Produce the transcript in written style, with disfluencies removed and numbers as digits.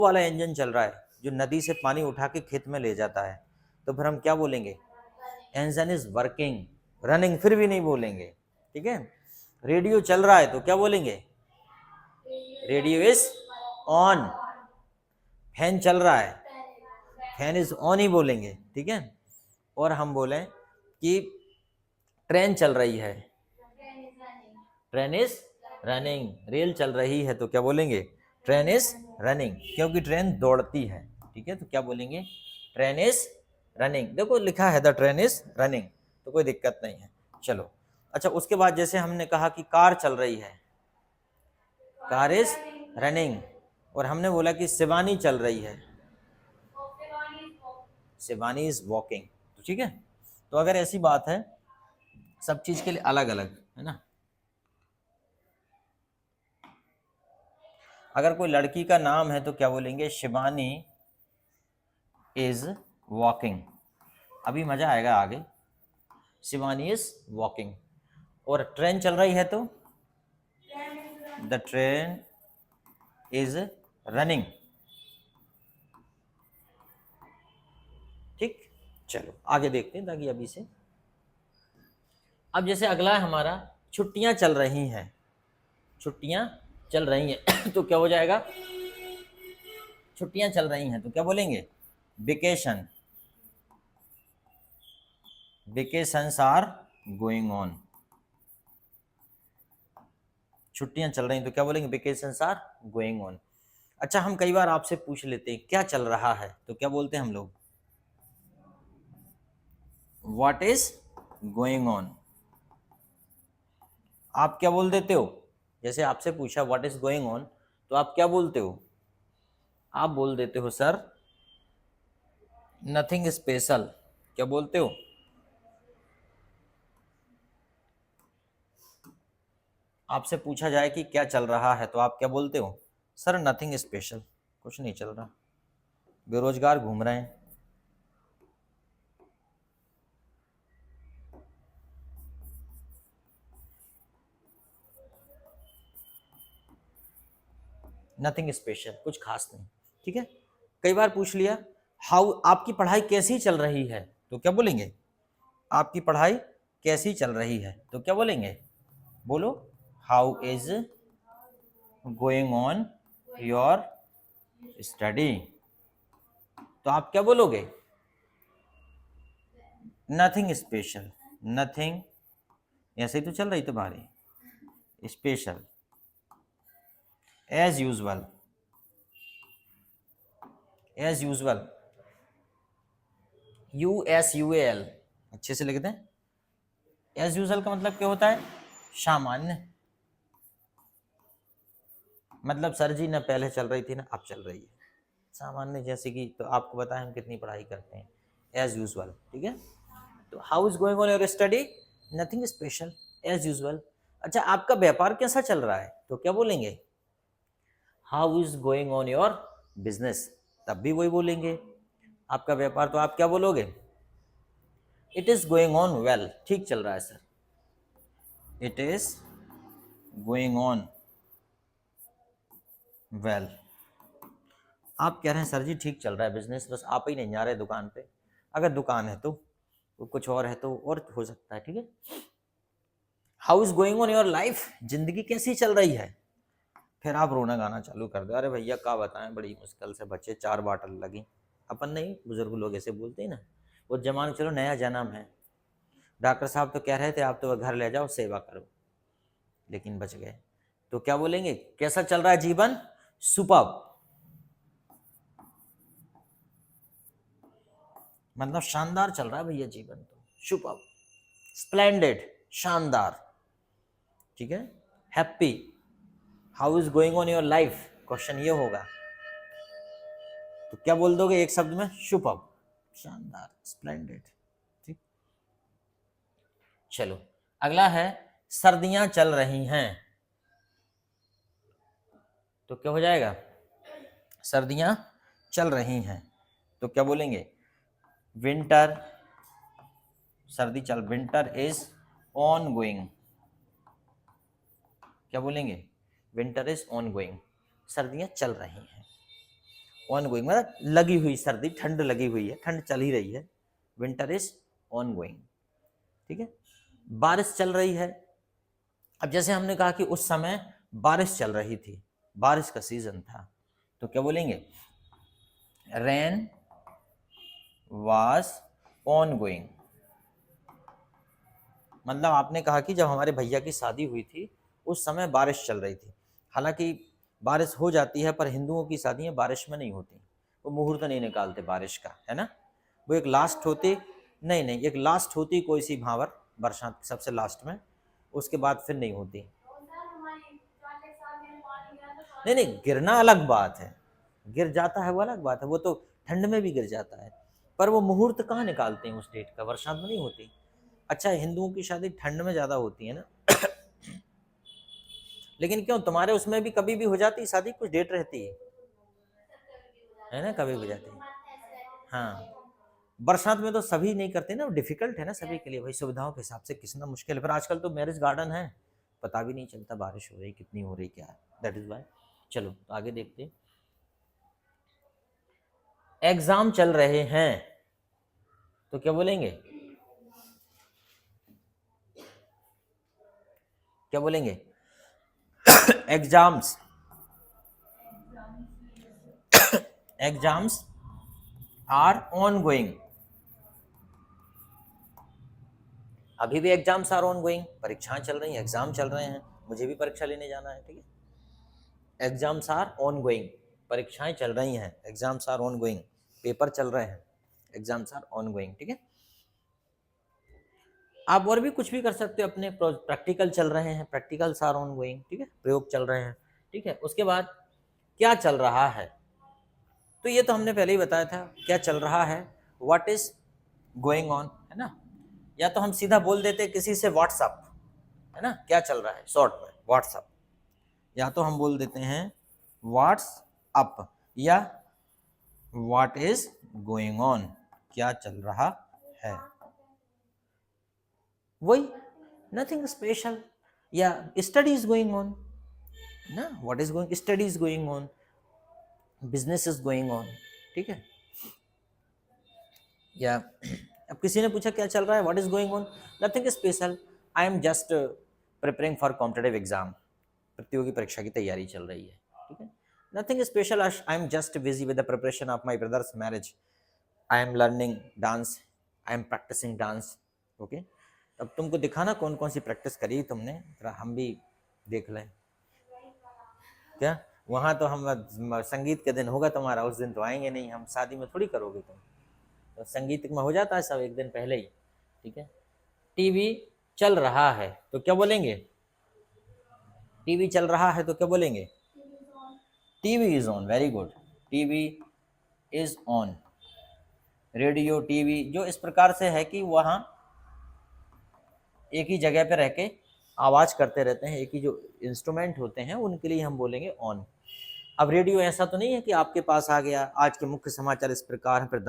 वाला इंजन चल रहा है जो नदी से पानी उठा के खेत में ले जाता है, तो फिर हम क्या बोलेंगे? इंजन इज वर्किंग, रनिंग फिर भी नहीं बोलेंगे, ठीक है। रेडियो चल रहा है तो क्या बोलेंगे? Radio is on. फैन चल रहा है, फैन इज ऑन ही बोलेंगे, ठीक है। और हम बोलें कि ट्रेन चल रही है, ट्रेन इज रनिंग। रेल चल रही है तो क्या बोलेंगे? ट्रेन इज रनिंग, क्योंकि ट्रेन दौड़ती है, ठीक है। तो क्या बोलेंगे? Train is running. देखो लिखा है द ट्रेन इज रनिंग, तो कोई दिक्कत नहीं है। चलो अच्छा, उसके बाद जैसे हमने कहा कि कार चल रही है, कार इज रनिंग। और हमने बोला कि शिवानी चल रही है, शिवानी इज वॉकिंग, तो ठीक है। तो अगर ऐसी बात है, सब चीज के लिए अलग अलग है ना। अगर कोई लड़की का नाम है तो क्या बोलेंगे? Shivani is walking. अभी मजा आएगा आगे। Shivani is walking. और ट्रेन चल रही है तो द ट्रेन इज रनिंग, ठीक। चलो आगे देखते हैं ताकि अभी से। अब जैसे अगला है हमारा, छुट्टियां चल रही हैं, छुट्टियां चल रही हैं तो क्या हो जाएगा? छुट्टियां चल रही हैं तो क्या बोलेंगे? Vacation, vacations are going on. छुट्टियां चल रही हैं तो क्या बोलेंगे? Vacations are going on. अच्छा, हम कई बार आपसे पूछ लेते हैं क्या चल रहा है, तो क्या बोलते हैं हम लोग? What is going on. आप क्या बोल देते हो? जैसे आपसे पूछा व्हाट इज गोइंग ऑन, तो आप क्या बोलते हो? आप बोल देते हो सर नथिंग स्पेशल। क्या बोलते हो? आपसे पूछा जाए कि क्या चल रहा है तो आप क्या बोलते हो? सर नथिंग स्पेशल, कुछ नहीं चल रहा, बेरोजगार घूम रहे हैं। नथिंग स्पेशल, कुछ खास नहीं, ठीक है। कई बार पूछ लिया हाउ, आपकी पढ़ाई कैसी चल रही है, तो क्या बोलेंगे? आपकी पढ़ाई कैसी चल रही है तो क्या बोलेंगे? बोलो, how is going on your study. तो आप क्या बोलोगे? नथिंग स्पेशल, नथिंग, ऐसे ही तो चल रही तुम्हारी, special, as usual, as usual, USUAL, अच्छे से लिख दें। एज यूजल का मतलब क्या होता है? सामान्य। मतलब सर जी ना पहले चल रही थी ना अब चल रही है, सामान्य। जैसे कि तो आपको बताएं हम कितनी पढ़ाई करते हैं, एज यूजल, ठीक है। तो how is going on your study? Nothing special, as usual. अच्छा, आपका व्यापार कैसा चल रहा है तो क्या बोलेंगे? How is going on your business, तब भी वही बोलेंगे आपका व्यापार, तो आप क्या बोलोगे? It is going on well, ठीक चल रहा है sir, it is going on well. आप कह रहे हैं सर जी ठीक चल रहा है बिजनेस, बस आप ही नहीं जा रहे दुकान पे। अगर दुकान है तो कुछ और है तो और हो सकता है, ठीक है। How is going on your life, जिंदगी कैसी चल रही है? फिर आप रोना गाना चालू कर दो, अरे भैया क्या बताएं, बड़ी मुश्किल से बच्चे 4 बाटल लगी। अपन नहीं, बुजुर्ग लोग ऐसे बोलते हैं ना। वो जमान चलो नया जन्म है, डॉक्टर साहब तो कह रहे थे आप तो घर ले जाओ सेवा करो, लेकिन बच गए। तो क्या बोलेंगे? कैसा चल रहा है जीवन? सुपर्ब, मतलब शानदार चल रहा है भैया जीवन, तो सुपर्ब, स्प्लेंडेड, शानदार, ठीक है। Happy, how is going on your life, question ये होगा, तो क्या बोल दोगे एक शब्द में? सुपर्ब, शानदार, स्प्लेंडेड, ठीक। चलो अगला है, सर्दियां चल रही हैं, तो क्या हो जाएगा? सर्दियां चल रही हैं तो क्या बोलेंगे? विंटर, सर्दी चल, विंटर इज ऑन गोइंग, क्या बोलेंगे? विंटर इज ऑन गोइंग, सर्दियां चल रही हैं। ऑन गोइंग मतलब लगी हुई सर्दी, ठंड लगी हुई है, ठंड चल ही रही है, विंटर इज ऑन गोइंग। ठीक है, बारिश चल रही है। अब जैसे हमने कहा कि उस समय बारिश चल रही थी, बारिश का सीजन था, तो क्या बोलेंगे, रेन वाज ऑन गोइंग। मतलब आपने कहा कि जब हमारे भैया की शादी हुई थी उस समय बारिश चल रही थी। हालांकि बारिश हो जाती है पर हिंदुओं की शादियां बारिश में नहीं होती, वो मुहूर्त नहीं निकालते बारिश का, है ना। वो एक लास्ट होती, नहीं एक लास्ट होती कोई सी भावर बरसात सबसे लास्ट में, उसके बाद फिर नहीं होती। नहीं गिरना अलग बात है, गिर जाता है वो अलग बात है, वो तो ठंड में भी गिर जाता है, पर वो मुहूर्त कहाँ निकालते हैं उस डेट का, बरसात में नहीं होती। अच्छा, हिंदुओं की शादी ठंड में ज्यादा होती है ना लेकिन क्यों, तुम्हारे उसमें भी कभी भी हो जाती शादी, कुछ डेट रहती है ना, कभी भी हो जाती है। हाँ, बरसात में तो सभी नहीं करते ना, डिफिकल्ट है ना सभी के लिए भाई, सुविधाओं के हिसाब से कितना मुश्किल है। फिर आजकल तो मैरिज गार्डन है, पता भी नहीं चलता बारिश हो रही कितनी हो रही क्या है, दैट इज वाई। चलो तो आगे देखते हैं। एग्जाम चल रहे हैं तो क्या बोलेंगे, क्या बोलेंगे, exams, exams are on going. अभी भी एग्जाम्स आर ऑन गोइंग, परीक्षाएं चल रही हैं, एग्जाम चल रहे हैं, मुझे भी परीक्षा लेने जाना है, ठीक है। एग्जाम्स आर ऑन गोइंग, परीक्षाएं चल रही हैं, exams are on going, paper चल रहे हैं, एग्जाम्स आर ऑन गोइंग, ठीक है। आप और भी कुछ भी कर सकते हो, अपने प्रैक्टिकल चल रहे हैं, प्रैक्टिकल्स आर ऑन गोइंग, ठीक है, प्रयोग चल रहे हैं, ठीक है। उसके बाद क्या चल रहा है, तो ये तो हमने पहले ही बताया था, क्या चल रहा है, व्हाट इज गोइंग ऑन, है ना। या तो हम सीधा बोल देते किसी से व्हाट्सअप, है ना, क्या चल रहा है शॉर्ट में व्हाट्सअप, या तो हम बोल देते हैं व्हाट्सअप, या व्हाट इज गोइंग ऑन, क्या चल रहा है, वही नथिंग स्पेशल। या स्टडी इज गोइंग ऑन ना, what is going, study is going on, business is going on, ठीक है। या अब किसी ने पूछा क्या चल रहा है, what is going on, nothing special, I am just preparing for competitive exam, प्रतियोगी परीक्षा की तैयारी चल रही है, ठीक है। Nothing special, I am just busy with the preparation of my brother's marriage, I am learning dance, I am practising dance, okay. अब तुमको दिखाना कौन कौन सी प्रैक्टिस करी तुमने, जरा हम भी देख लें। क्या वहाँ तो हम संगीत के दिन होगा तुम्हारा, उस दिन तो आएंगे नहीं हम, शादी में थोड़ी करोगे तुम, तो संगीत में हो जाता है सब एक दिन पहले ही, ठीक है। टीवी चल रहा है तो क्या बोलेंगे, टीवी चल रहा है तो क्या बोलेंगे, TV is on, very good, TV is on. Radio, TV जो इस प्रकार से है कि वहाँ एक ही जगह पे रह के आवाज करते रहते हैं, एक ही जो इंस्ट्रूमेंट होते हैं उनके लिए हम बोलेंगे ऑन। अब रेडियो ऐसा तो नहीं है कि आपके पास आ गया, आज के मुख्य समाचार इस प्रकार है, फिर